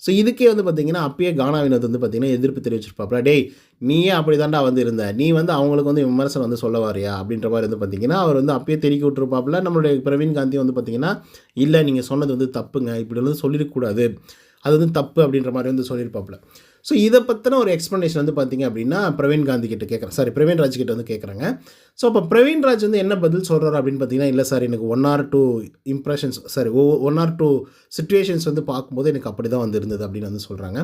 A: ஸோ இதுக்கே வந்து பார்த்திங்கன்னா அப்பயே கானா வினோத் வந்து பார்த்திங்கன்னா எதிர்ப்பு தெரிவிச்சிருப்பாப்ல. டேய் நீயே அப்படி தாண்டா வந்து இருந்த, நீ வந்து அவங்களுக்கு வந்து விமர்சனம் வந்து சொல்ல வரியா அப்படின்ற மாதிரி வந்து பார்த்திங்கன்னா அவர் வந்து அப்பயே தெருக்கி விட்டுருப்பாப்புல. நம்மளுடைய பிரவீன் காந்தி வந்து பார்த்திங்கன்னா இல்லை நீங்கள் சொன்னது வந்து தப்புங்க, இப்படி வந்து சொல்லிடக்கூடாது, அது வந்து தப்பு அப்படின்ற மாதிரி வந்து சொல்லியிருப்பாப்புல. ஸோ இதை பற்றின ஒரு எக்ஸ்ப்ளனேஷன் வந்து பார்த்திங்க அப்படின்னா பிரவீன் காந்தி கிட்ட கேட்குறேன், சாரி பிரவீன் ராஜ் கிட்ட வந்து கேட்குறாங்க. ஸோ அப்போ பிரவீன் ராஜ் வந்து என்ன பதில் சொல்கிறார் அப்படின்னு பார்த்தீங்கன்னா, இல்லை சார் எனக்கு 1 or 2 impressions, sorry 1 or 2 situations வந்து பார்க்கும்போது எனக்கு அப்படி தான் வந்து இருந்தது அப்படின்னு வந்து சொல்கிறாங்க.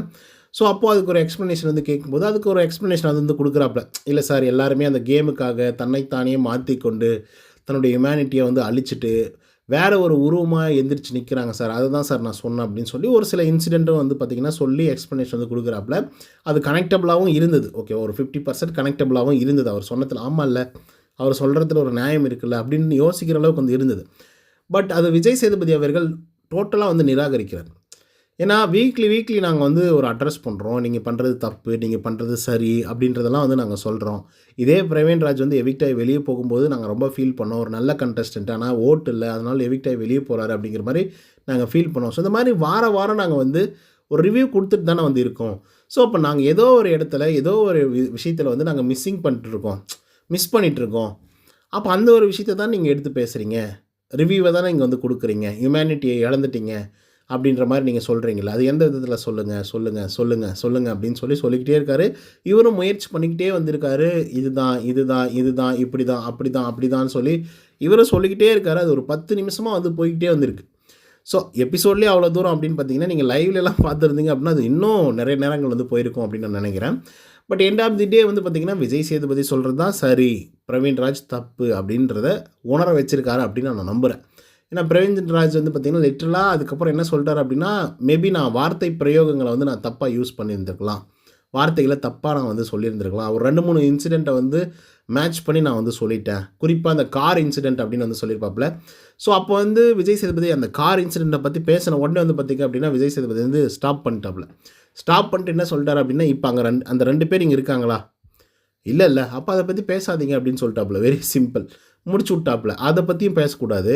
A: ஸோ அப்போது அதுக்கு ஒரு எக்ஸ்ப்ளனேஷன் வந்து கேட்கும்போது அதுக்கு ஒரு எக்ஸ்ப்ளனேஷன் அது வந்து கொடுக்குறாப்புல. இல்லை சார் எல்லாருமே அந்த கேமுக்காக தன்னைத்தானே மாற்றிக்கொண்டு தன்னுடைய ஹியூமனிட்டியை வந்து அழிச்சிட்டு வேறு ஒரு உருவமாக எந்திரிச்சு நிற்கிறாங்க சார், அதுதான் சார் நான் சொன்னேன் அப்படின்னு சொல்லி ஒரு சில இன்சிடெண்ட்டும் வந்து பார்த்திங்கன்னா சொல்லி எக்ஸ்ப்ளனேஷன் வந்து கொடுக்குறாப்புல. அது கனெக்டபுளாகவும் இருந்தது. ஓகே, ஒரு 50% கனெக்டபுளாகவும் இருந்தது. அவர் சொன்னதில் ஆமாம் இல்லை, அவர் சொல்கிறதுல ஒரு நியாயம் இருக்குல்ல அப்படின்னு யோசிக்கிற அளவுக்கு வந்து இருந்தது. பட் அது விஜய் சேதுபதி அவர்கள் டோட்டலாக வந்து நிராகரிக்கிறார். ஏன்னா வீக்லி நாங்கள் வந்து ஒரு அட்ரஸ் பண்ணுறோம், நீங்கள் பண்ணுறது தப்பு, நீங்கள் பண்ணுறது சரி அப்படின்றதெல்லாம் வந்து நாங்கள் சொல்கிறோம். இதே பிரவீன் ராஜ் வந்து எவிக்ட் ஆகி வெளியே போகும்போது நாங்கள் ரொம்ப ஃபீல் பண்ணோம், ஒரு நல்ல கண்டஸ்டன்ட் ஆனால் ஓட்டு இல்லை, அதனால் எவிக்ட் ஆகி வெளியே போகிறாரு அப்படிங்கிற மாதிரி நாங்கள் ஃபீல் பண்ணோம். ஸோ இந்த மாதிரி வாரம் நாங்கள் வந்து ஒரு ரிவ்யூ கொடுத்துட்டு தானே வந்து இருக்கோம். ஸோ அப்போ நாங்கள் ஏதோ ஒரு இடத்துல ஏதோ ஒரு விஷயத்தில் வந்து நாங்கள் மிஸ் பண்ணிகிட்ருக்கோம். அப்போ அந்த ஒரு விஷயத்தை தான் நீங்கள் எடுத்து பேசுகிறீங்க, ரிவ்யூவை தானே இங்கே வந்து கொடுக்குறீங்க, ஹியூமனிட்டியை இழந்துட்டீங்க அப்படின்ற மாதிரி நீங்கள் சொல்கிறீங்களா, அது எந்த விதத்தில் சொல்லுங்கள் அப்படின்னு சொல்லிக்கிட்டே இருக்காரு. இவரும் முயற்சி பண்ணிக்கிட்டே வந்திருக்காரு. இதுதான் அப்படிதான்னு சொல்லி இவரும் சொல்லிக்கிட்டே இருக்காரு. அது ஒரு 10 நிமிஷமாக வந்து போய்கிட்டே வந்திருக்கு. ஸோ எபிசோட்லேயே அவ்வளோ தூரம் அப்படின்னு பார்த்தீங்கன்னா நீங்கள் லைவ்லலாம் பார்த்துருந்தீங்க அப்படின்னா அது இன்னும் நிறைய நேரங்கள் வந்து போயிருக்கும் அப்படின்னு நான் நினைக்கிறேன். பட் எண்ட் ஆஃப் தி டே வந்து பார்த்திங்கன்னா விஜய் சேதுபதி சொல்கிறது தான் சரி, பிரவீன் ராஜ் தப்பு அப்படின்றத உணர வச்சிருக்காரு அப்படின்னு நான் நம்புகிறேன். ஏன்னா பிரவீன் ராஜ் வந்து பார்த்திங்கன்னா லிட்டரலாக அதுக்கப்புறம் என்ன சொல்லிட்டார் அப்படின்னா, மேபி நான் வார்த்தை பிரயோகங்களை வந்து நான் தப்பாக யூஸ் பண்ணியிருந்துருக்கலாம், வார்த்தைகளை தப்பாக நான் வந்து சொல்லியிருந்திருக்கலாம், ஒரு 2-3 இன்சிடெண்ட்டை வந்து மேட்ச் பண்ணி நான் வந்து சொல்லிட்டேன், குறிப்பாக அந்த கார் இன்சிடெண்ட் அப்படின்னு வந்து சொல்லியிருப்பாப்புல. ஸோ அப்போ வந்து விஜய் சேதுபதி அந்த கார் இன்சிடெண்ட்டை பற்றி பேசின உடனே வந்து பார்த்திங்க அப்படின்னா விஜய் சேதுபதி வந்து ஸ்டாப் பண்ணிட்டு என்ன சொல்லிட்டார் அப்படின்னா, இப்போ அங்கே அந்த 2 பேர் இங்கே இருக்காங்களா, இல்லை அப்போ அதை பற்றி பேசாதீங்க அப்படின்னு சொல்லிட்டாப்புல. வெரி சிம்பிள், முடிச்சு விட்டாப்புல, அதை பற்றியும் பேசக்கூடாது.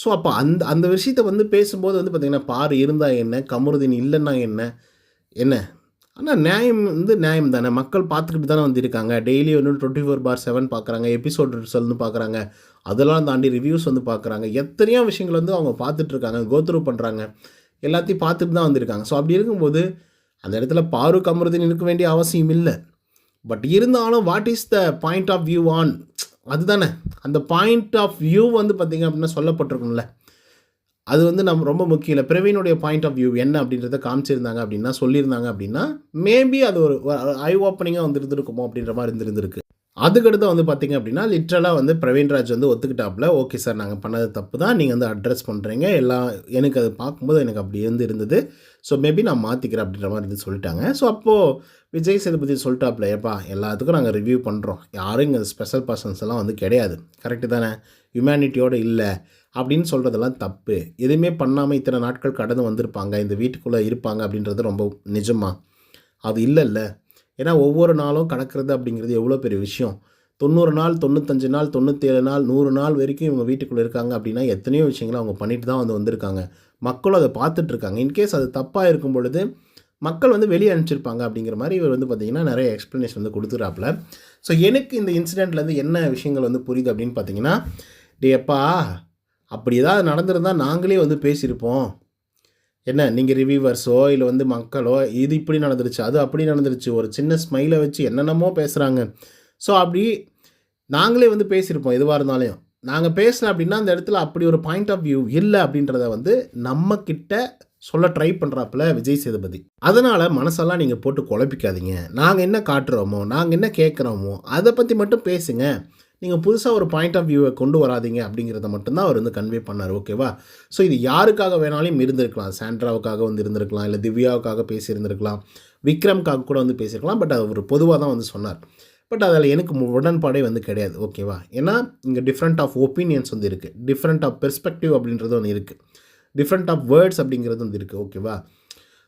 A: ஸோ அப்போ அந்த விஷயத்தை வந்து பேசும்போது வந்து பார்த்திங்கன்னா பாரு இருந்தால் என்ன, கமருதீன் இல்லைன்னா என்ன ஆனால் நியாயம் தானே, மக்கள் பார்த்துக்கிட்டு தானே வந்துருக்காங்க. டெய்லி வந்து 24/7 பார்க்குறாங்க, எபிசோட் வந்து பார்க்குறாங்க, அதெல்லாம் தாண்டி ரிவ்யூஸ் வந்து பார்க்குறாங்க, எத்தனையோ விஷயங்கள் வந்து அவங்க பார்த்துட்ருக்காங்க, கோத்ரூ பண்ணுறாங்க, எல்லாத்தையும் பார்த்துட்டு தான் வந்திருக்காங்க. ஸோ அப்படி இருக்கும்போது அந்த இடத்துல பாரு கமருதீன் இருக்க வேண்டிய அவசியம் இல்லை. பட் இருந்தாலும் what is the point of view on, அதுதானே அந்த பாயிண்ட் ஆஃப் வியூ வந்து பார்த்திங்க அப்படின்னா சொல்லப்பட்டிருக்கும்ல, அது வந்து நம்ம ரொம்ப முக்கியம் இல்லை. பிரவீனுடைய பாயிண்ட் ஆஃப் வியூ என்ன அப்படின்றத காமிச்சிருந்தாங்க அப்படின்னா, சொல்லியிருந்தாங்க அப்படின்னா மேபி அது ஒரு ஐ ஓப்பனிங்காக வந்து இருந்திருக்குமோ அப்படின்ற மாதிரி இருந்திருக்கு. அதுக்கடுத்து வந்து பார்த்திங்க அப்படின்னா லிட்ரலாக வந்து பிரவீன் ராஜ் வந்து ஒத்துக்கிட்டாப்புல, ஓகே சார் நாங்கள் பண்ணது தப்பு தான், நீங்கள் வந்து அட்ரஸ் பண்ணுறீங்க எல்லாம், எனக்கு அது பார்க்கும்போது எனக்கு அப்படி இருந்தது, ஸோ மேபி நான் மாற்றிக்கிறேன் அப்படின்ற மாதிரி வந்து சொல்லிட்டாங்க. ஸோ அப்போது விஜய் சேதுபதி சொல்லிட்டாப்புல, ஏப்பா எல்லாத்துக்கும் நாங்கள் ரிவ்யூ பண்ணுறோம், யாரும் இங்கே ஸ்பெஷல் பர்சன்ஸ் எல்லாம் வந்து கிடையாது, கரெக்டு தானே, ஹியூமனிட்டியோடு இல்லை அப்படின்னு சொல்கிறதெல்லாம் தப்பு, எதுவுமே பண்ணாமல் இத்தனை நாட்கள் கடந்து வந்திருப்பாங்க, இந்த வீட்டுக்குள்ளே இருப்பாங்க அப்படின்றது ரொம்ப நிஜமா, அது இல்லைல்ல. ஏன்னா ஒவ்வொரு நாளும் கடக்கிறது அப்படிங்கிறது எவ்வளோ பெரிய விஷயம். 90 நாள், 95 நாள், 97 நாள், 100 நாள் வரைக்கும் இவங்க வீட்டுக்குள்ளே இருக்காங்க அப்படின்னா எத்தனையோ விஷயங்களை அவங்க பண்ணிட்டு தான் வந்திருக்காங்க. மக்களும் அதை பார்த்துட்ருக்காங்க. இன்கேஸ் அது தப்பாக இருக்கும் பொழுது மக்கள் வந்து வெளியே அனுப்பிச்சிருப்பாங்க அப்படிங்கிற மாதிரி இவர் வந்து பார்த்திங்கன்னா நிறைய எக்ஸ்ப்ளனேஷன் வந்து கொடுத்துறாப்புல. ஸோ எனக்கு இந்த இன்சிடெண்ட்லேருந்து என்ன விஷயங்கள் வந்து புரியுது அப்படின்னு பார்த்தீங்கன்னா, டேப்பா அப்படி ஏதாவது நடந்திருந்தால் நாங்களே வந்து பேசியிருப்போம், என்ன நீங்கள் ரிவ்யூவர்ஸோ இல்லை வந்து மக்களோ இது இப்படி நடந்துருச்சு, அது அப்படி நடந்துருச்சு, ஒரு சின்ன ஸ்மைலை வச்சு என்னென்னமோ பேசுகிறாங்க, ஸோ அப்படி நாங்களே வந்து பேசியிருப்போம், எதுவாக இருந்தாலும் நாங்கள் பேசல அப்படின்னா அந்த இடத்துல அப்படி ஒரு பாயிண்ட் ஆஃப் வியூ இல்லை அப்படின்றத வந்து நம்மக்கிட்ட சொல்ல ட்ரை பண்ணுறாப்புல விஜய் சேதுபதி. அதனால் மனசெல்லாம் நீங்கள் போட்டு குழப்பிக்காதீங்க, நாங்கள் என்ன காட்டுறோமோ நாங்கள் என்ன கேட்குறோமோ அதை பற்றி மட்டும் பேசுங்க, நீங்கள் புதுசாக ஒரு பாயிண்ட் ஆஃப் வியூவை கொண்டு வராதிங்க அப்படிங்கிறத மட்டும்தான் அவர் வந்து கன்வே பண்ணார், ஓகேவா. ஸோ இது யாருக்காக வேணாலும் இருந்திருக்கலாம், சாண்ட்ராவுக்காக வந்து இருந்திருக்கலாம், இல்லை திவ்யாவுக்காக பேசியிருந்திருக்கலாம், விக்ரம்காக கூட வந்து பேசியிருக்கலாம், பட் அவர் பொதுவாக தான் வந்து சொன்னார். பட் அதில் எனக்கு உடன்பாடே வந்து கிடையாது, ஓகேவா. ஏன்னா இங்கே டிஃப்ரெண்ட் ஆஃப் ஒப்பீனியன்ஸ் வந்து இருக்குது, டிஃப்ரெண்ட் ஆஃப் பெர்ஸ்பெக்டிவ் அப்படின்றது ஒன்று இருக்குது, டிஃப்ரெண்ட் ஆஃப் வேர்ட்ஸ் அப்படிங்கிறது வந்து இருக்குது, ஓகேவா.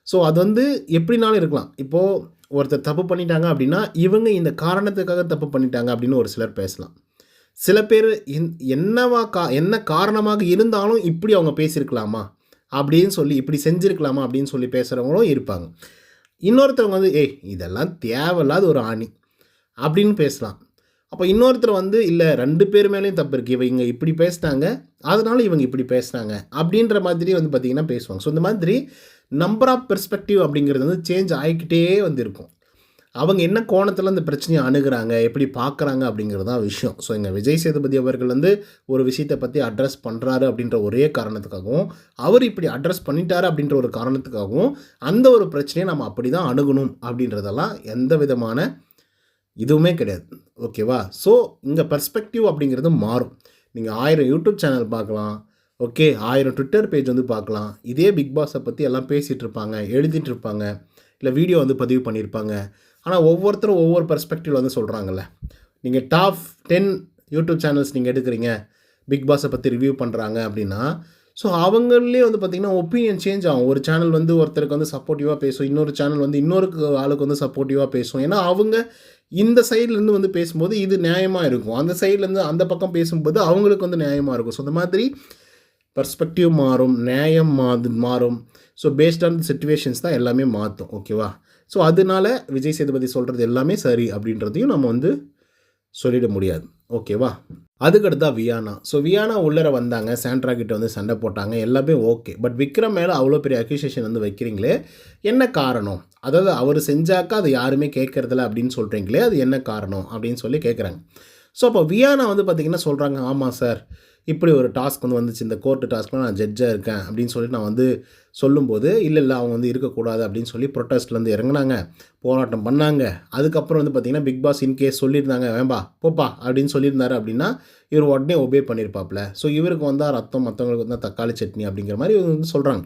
A: ஸோ அது வந்து எப்படினாலும் இருக்கலாம். இப்போது ஒருத்தர் தப்பு பண்ணிட்டாங்க அப்படின்னா இவங்க இந்த காரணத்துக்காக தப்பு பண்ணிட்டாங்க அப்படின்னு ஒரு சிலர் பேசலாம். சில பேர் என்ன காரணமாக இருந்தாலும் இப்படி அவங்க பேசியிருக்கலாமா அப்படின்னு சொல்லி, இப்படி செஞ்சுருக்கலாமா அப்படின்னு சொல்லி பேசுகிறவங்களும் இருப்பாங்க. இன்னொருத்தவங்க வந்து இதெல்லாம் தேவையில்லாத ஒரு ஆணி அப்படின்னு பேசலாம். அப்போ இன்னொருத்தர் வந்து இல்லை 2 பேர் மேலேயும் தப்பு இருக்குது, இவங்க இப்படி பேசினாங்க அதனால இவங்க இப்படி பேசுனாங்க அப்படின்ற மாதிரி வந்து பார்த்திங்கன்னா பேசுவாங்க. ஸோ இந்த மாதிரி நம்பர் ஆஃப் பெர்ஸ்பெக்டிவ் அப்படிங்கிறது வந்து சேஞ்ச் ஆகிக்கிட்டே வந்து இருக்கும். அவங்க என்ன கோணத்தில் அந்த பிரச்சனையை அணுகுறாங்க, எப்படி பார்க்குறாங்க அப்படிங்கிறது தான் விஷயம். ஸோ எங்கள் விஜய் சேதுபதி அவர்கள் வந்து ஒரு விஷயத்தை பற்றி அட்ரஸ் பண்ணுறாரு அப்படின்ற ஒரே காரணத்துக்காகவும், அவர் இப்படி அட்ரஸ் பண்ணிட்டாரு அப்படின்ற ஒரு காரணத்துக்காகவும் அந்த ஒரு பிரச்சனையை நம்ம அப்படி தான் அணுகணும் அப்படின்றதெல்லாம் எந்த விதமான இதுவுமே கிடையாது. ஓகேவா? ஸோ இங்கே பெர்ஸ்பெக்டிவ் அப்படிங்கிறது மாறும். நீங்கள் 1000 யூடியூப் சேனல் பார்க்கலாம், ஓகே, 1000 ட்விட்டர் பேஜ் வந்து பார்க்கலாம். இதே பிக் பாஸை பற்றி எல்லாம் பேசிகிட்டு இருப்பாங்க, எழுதிட்டு இருப்பாங்க, இல்லை வீடியோ வந்து பதிவு பண்ணியிருப்பாங்க. ஆனால் ஒவ்வொருத்தரும் ஒவ்வொரு பெர்ஸ்பெக்டிவ் வந்து சொல்கிறாங்கல்ல. நீங்கள் டாப் 10 யூடியூப் சேனல்ஸ் நீங்கள் எடுக்கிறீங்க, பிக் பாஸை பற்றி ரிவ்யூ பண்ணுறாங்க அப்படின்னா, ஸோ அவங்களே வந்து பார்த்திங்கன்னா ஒப்பீனியன் சேஞ்ச் ஆகும். ஒரு சேனல் வந்து ஒருத்தருக்கு வந்து சப்போர்ட்டிவாக பேசும், இன்னொரு சேனல் வந்து இன்னொரு ஆளுக்கு வந்து சப்போர்ட்டிவாக பேசும். ஏன்னா அவங்க இந்த சைட்லேருந்து வந்து பேசும்போது இது நியாயமாக இருக்கும், அந்த சைட்லேருந்து அந்த பக்கம் பேசும்போது அவங்களுக்கு வந்து நியாயமாக இருக்கும். ஸோ இந்த மாதிரி பெர்ஸ்பெக்டிவ் மாறும், நியாயம் மாறும். ஸோ பேஸ்ட் ஆன் சிச்சுவேஷன்ஸ் தான் எல்லாமே மாற்றும். ஓகேவா? ஸோ அதனால விஜய் சேதுபதி சொல்கிறது எல்லாமே சரி அப்படின்றதையும் நம்ம வந்து சொல்லிட முடியாது. ஓகேவா? அதுக்கடுத்தா வியானா. ஸோ வியானா உள்ளர வந்தாங்க, சாண்ட்ரா கிட்ட வந்து சண்டை போட்டாங்க, எல்லாமே ஓகே. பட் விக்ரம் மேலே அவ்வளோ பெரிய அக்யூசேஷன் வந்து வைக்கிறீங்களே, என்ன காரணம்? அதாவது அவர் செஞ்சாக்கா அது யாருமே கேட்கறதில்ல அப்படின்னு சொல்கிறீங்களே, அது என்ன காரணம் அப்படின்னு சொல்லி கேட்குறாங்க. ஸோ அப்போ வியானா வந்து பார்த்திங்கன்னா சொல்கிறாங்க, ஆமாம் சார், இப்படி ஒரு டாஸ்க் வந்து வந்துச்சு, இந்த கோர்ட்டு டாஸ்க்கில் நான் ஜட்ஜாக இருக்கேன் அப்படின்னு சொல்லி நான் வந்து சொல்லும்போது, இல்லை அவங்க வந்து இருக்கக்கூடாது அப்படின்னு சொல்லி ப்ரொட்டஸ்ட்லேருந்து இறங்குனாங்க, போராட்டம் பண்ணாங்க. அதுக்கப்புறம் வந்து பார்த்திங்கன்னா பிக் பாஸ் இன்கேஸ் சொல்லியிருந்தாங்க, வேம்பா போப்பா அப்படின்னு சொல்லியிருந்தாரு அப்படின்னா இவர் உடனே ஒபே பண்ணியிருப்பாப்புல. ஸோ இவருக்கு வந்தால் ரத்தம், மற்றவங்களுக்கு வந்தால் தக்காளி சட்னி அப்படிங்கிற மாதிரி இவங்க வந்து சொல்கிறாங்க.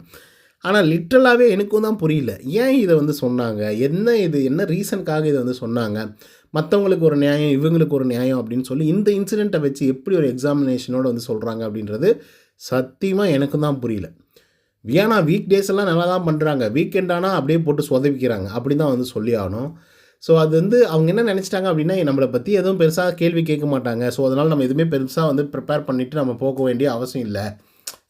A: ஆனால் லிட்ரலாகவே எனக்கும் தான் புரியல, ஏன் இதை வந்து சொன்னாங்க, என்ன ரீசனுக்காக இதை வந்து சொன்னாங்க, மற்றவங்களுக்கு ஒரு நியாயம், இவங்களுக்கு ஒரு நியாயம் அப்படின்னு சொல்லி இந்த இன்சிடெண்ட்டை வச்சு எப்படி ஒரு எக்ஸாமினேஷனோடு வந்து சொல்கிறாங்க அப்படின்றது சத்தியமாக எனக்கும் தான் புரியல. வியானா வீக் டேஸ் எல்லாம் நல்லா தான் பண்ணுறாங்க, வீக்கெண்ட் ஆனால் அப்படியே போட்டு சொதவிக்கிறாங்க, அப்படி தான் வந்து சொல்லி ஆகணும். ஸோ அது வந்து அவங்க என்ன நினச்சிட்டாங்க அப்படின்னா, நம்மளை பற்றி எதுவும் பெருசாக கேள்வி கேட்க மாட்டாங்க, ஸோ அதனால் நம்ம எதுவுமே பெருசாக வந்து ப்ரிப்பேர் பண்ணிவிட்டு நம்ம போக வேண்டிய அவசியம் இல்லை,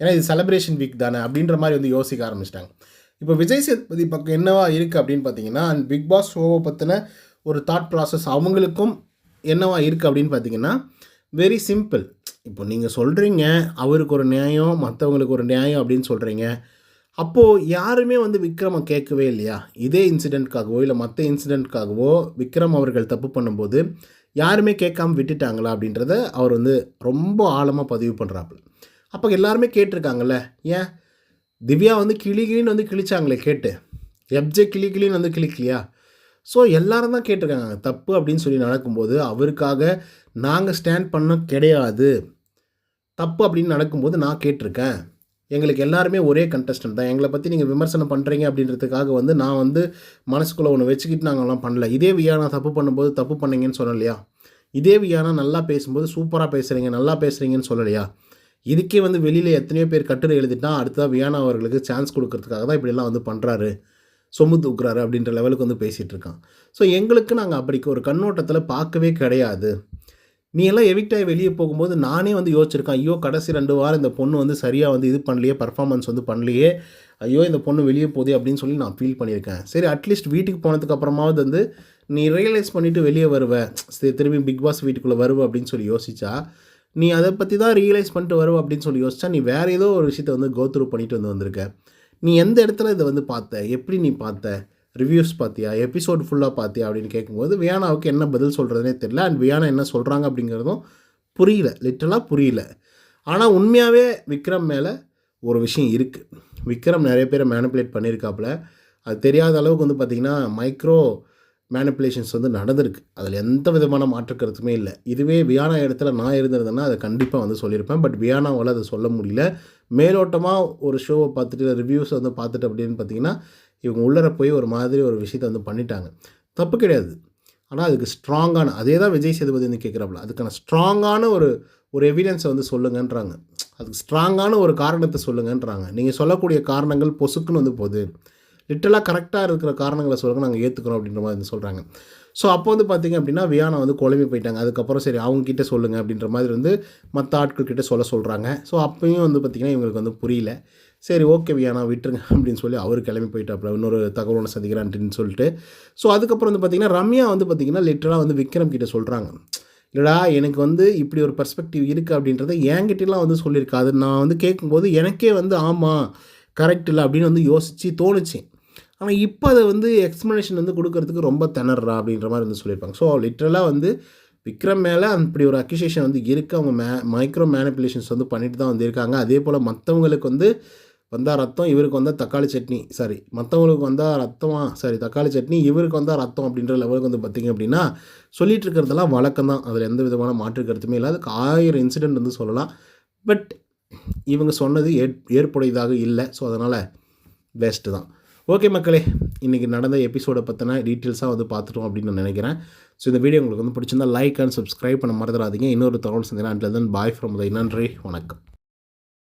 A: ஏன்னா இது செலிப்ரேஷன் வீக் தானே அப்படின்ற மாதிரி வந்து யோசிக்க ஆரம்பிச்சிட்டாங்க. இப்போ விஜய் சேதுபதி பக்கம் என்னவா இருக்குது அப்படின்னு பார்த்தீங்கன்னா, பிக் பாஸ் ஷோவை பற்றின ஒரு தாட் ப்ராசஸ் அவங்களுக்கும் என்னவா இருக்குது அப்படின்னு பார்த்தீங்கன்னா, வெரி சிம்பிள். இப்போ நீங்கள் சொல்கிறீங்க அவருக்கு ஒரு நியாயம், மற்றவங்களுக்கு ஒரு நியாயம் அப்படின்னு சொல்கிறீங்க, அப்போது யாருமே வந்து விக்ரமை கேட்கவே இல்லையா? இதே இன்சிடெண்ட்காகவோ இல்லை மற்ற இன்சிடெண்ட்காகவோ விக்ரம் அவர்கள் தப்பு பண்ணும்போது யாருமே கேட்காம விட்டுட்டாங்களா அப்படின்றத அவர் வந்து ரொம்ப ஆழமாக பதிவு பண்ணுறாப்புல. அப்போ எல்லாருமே கேட்டிருக்காங்கல்ல, ஏன் திவ்யா வந்து கிளின்னு வந்து கிழிச்சாங்களே கேட்டு, எப்ஜே கிளின்னு வந்து கிளிக்கலையா? ஸோ எல்லோரும் தான் கேட்டிருக்காங்க. தப்பு அப்படின்னு சொல்லி நடக்கும்போது அவருக்காக நாங்கள் ஸ்டாண்ட் பண்ண கிடையாது, தப்பு அப்படின்னு நடக்கும்போது நான் கேட்டிருக்கேன், எங்களுக்கு எல்லாருமே ஒரே கண்டஸ்டன்ட் தான், எங்களை பற்றி நீங்கள் விமர்சனம் பண்ணுறீங்க அப்படின்றதுக்காக வந்து நான் வந்து மனசுக்குள்ளே ஒன்று வச்சுக்கிட்டு நாங்கள்லாம் பண்ணல. இதே வியானா தப்பு பண்ணும்போது தப்பு பண்ணீங்கன்னு சொல்லலையா? இதே வியானா நல்லா பேசும்போது சூப்பராக பேசுகிறீங்க, நல்லா பேசுகிறீங்கன்னு சொல்லலையா? இதுக்கே வந்து வெளியில் எத்தனையோ பேர் கட்டுரை எழுதிட்டா அடுத்ததாக வியானா அவர்களுக்கு சான்ஸ் கொடுக்கறதுக்காக தான் இப்படிலாம் வந்து பண்ணுறாரு, சொம்பு தூக்குறாரு அப்படின்ற லெவலுக்கு வந்து பேசிகிட்டு இருக்கான். ஸோ எங்களுக்கு நாங்கள் அப்படிக்கு ஒரு கண்ணோட்டத்தில் பார்க்கவே கிடையாது. நீ எல்லாம் எவிக்டாகி வெளியே போகும்போது நானே வந்து யோசிச்சிருக்கேன், ஐயோ கடைசி 2 வாரம் இந்த பொண்ணு வந்து சரியாக வந்து இது பண்ணலையே, பர்ஃபார்மன்ஸ் வந்து பண்ணலையே, ஐயோ இந்த பொண்ணு வெளியே போதே அப்படின்னு சொல்லி நான் ஃபீல் பண்ணியிருக்கேன். சரி அட்லீஸ்ட் வீட்டுக்கு போனதுக்கு அப்புறமாவது வந்து நீ ரியலைஸ் பண்ணிவிட்டு வெளியே வருவேன், சரி திரும்பி பிக் பாஸ் வீட்டுக்குள்ளே வருவ அப்படின்னு சொல்லி யோசிச்சா, நீ அதை பற்றி தான் ரியலைஸ் பண்ணிட்டு வருவ அப்படின்னு சொல்லி யோசிச்சா, நீ வேறு ஏதோ ஒரு விஷயத்தை வந்து கோத்ரூ பண்ணிட்டு வந்திருக்க. நீ எந்த இடத்துல இதை வந்து பார்த்த, எப்படி நீ பார்த்த, ரிவ்யூஸ் பார்த்தியா, எபிசோடு ஃபுல்லாக பார்த்தியா அப்படின்னு கேட்கும்போது வியானாவுக்கு என்ன பதில் சொல்கிறதுனே தெரியல. அண்ட் வியானா என்ன சொல்கிறாங்க அப்படிங்கிறதும் புரியல, லிட்டரலாக புரியல. ஆனால் உண்மையாகவே விக்ரம் மேலே ஒரு விஷயம் இருக்குது. விக்ரம் நிறைய பேரை மேனிப்புலேட் பண்ணியிருக்காப்புல, அது தெரியாத அளவுக்கு வந்து பார்த்திங்கன்னா மைக்ரோ மேனிப்புலேஷன்ஸ் வந்து நடந்திருக்கு, அதில் எந்த விதமான மாற்றுக்கிறதுமே இல்லை. இதுவே வியானா இடத்துல நான் இருந்திருந்தேன்னா அதை கண்டிப்பாக வந்து சொல்லியிருப்பேன். பட் வியானாவால் அதை சொல்ல முடியல. மேலோட்டமாக ஒரு ஷோவை பார்த்துட்டு ரிவ்யூஸ் வந்து பார்த்துட்டு அப்படின்னு பார்த்திங்கன்னா இவங்க உள்ளர போய் ஒரு மாதிரி ஒரு விஷயத்தை வந்து பண்ணிட்டாங்க. தப்பு கிடையாது, ஆனால் அதுக்கு ஸ்ட்ராங்கான, அதே தான் விஜய் சேதுபதி வந்து கேட்குறாப்புல, அதுக்கான ஸ்ட்ராங்கான ஒரு எவிடன்ஸை வந்து சொல்லுங்கன்றாங்க, அதுக்கு ஸ்ட்ராங்கான ஒரு காரணத்தை சொல்லுங்கன்றாங்க. நீங்கள் சொல்லக்கூடிய காரணங்கள் பொசுக்குன்னு வந்து போகுது, லிட்டரலாக கரெக்டாக இருக்கிற காரணங்களை சொல்லுங்கள், நாங்கள் ஏற்றுக்கிறோம் அப்படின்ற மாதிரி வந்து சொல்கிறாங்க. ஸோ அப்போ வந்து பார்த்திங்க அப்படின்னா வியானா வந்து குழம்பி போயிட்டாங்க. அதுக்கப்புறம் சரி அவங்கக்கிட்ட சொல்லுங்கள் அப்படின்ற மாதிரி வந்து மற்ற ஆட்கள்கிட்ட சொல்கிறாங்க. ஸோ அப்போயும் வந்து பார்த்திங்கன்னா இவங்களுக்கு வந்து புரியல. சரி ஓகே வியானா விட்டுருங்க அப்படின்னு சொல்லி அவர் கிளம்பி போயிட்டாப்புல, இன்னொரு தகவலோட சந்திக்கிறான்ட்டுன்னு சொல்லிட்டு. ஸோ அதுக்கப்புறம் வந்து பார்த்திங்கன்னா ரம்யா வந்து பார்த்திங்கன்னா லிட்டரலாக வந்து விக்ரம் கிட்ட சொல்கிறாங்க, இல்லைடா எனக்கு வந்து இப்படி ஒரு பெர்ஸ்பெக்டிவ் இருக்குது அப்படின்றத என்கிட்டலாம் வந்து சொல்லியிருக்கா. அது நான் வந்து கேட்கும்போது எனக்கே வந்து ஆமாம் கரெக்ட் இல்லை அப்படின்னு வந்து யோசித்து தோணுச்சு. ஆனால் இப்போ அதை வந்து எக்ஸ்ப்ளனேஷன் வந்து கொடுக்கறதுக்கு ரொம்ப திணறா அப்படின்ற மாதிரி வந்து சொல்லியிருப்பாங்க. ஸோ லிட்ரலாக வந்து விக்ரம் மேலே அப்படி ஒரு அக்யூசேஷன் வந்து இருக்குது. அவங்க மைக்ரோ மேனிப்புலேஷன்ஸ் வந்து பண்ணிட்டு தான் வந்திருக்காங்க. அதே போல் மற்றவங்களுக்கு வந்து வந்தால் ரத்தம், இவருக்கு வந்தால் தக்காளி சட்னி, மற்றவங்களுக்கு வந்தால் ரத்தமா தக்காளி சட்னி, இவருக்கு வந்தால் ரத்தம் அப்படின்ற லெவலுக்கு வந்து பார்த்திங்க அப்படின்னா சொல்லிகிட்டு இருக்கிறதெல்லாம் வழக்கம் தான். அதில் எந்த விதமான மாற்று கருத்துமே இல்லை. அதுக்கு 1000 இன்சிடெண்ட் வந்து சொல்லலாம். பட் இவங்க சொன்னது ஏற்புடையதாக இல்லை. ஸோ அதனால் வேஸ்ட்டு தான். ஓகே மக்களே, இன்றைக்கி நடந்த எபிசோடை பற்றின டீட்டெயில்ஸாக வந்து பார்த்துட்டோம் அப்படின்னு நான் நினைக்கிறேன். ஸோ இந்த வீடியோ உங்களுக்கு வந்து பிடிச்சிருந்தால் லைக் அண்ட் சப்ஸ்கிரைப் பண்ண மறந்துடாதீங்க. இன்னொரு தகவல் சந்தினா. Until then bye from Uday. நன்றி, வணக்கம்.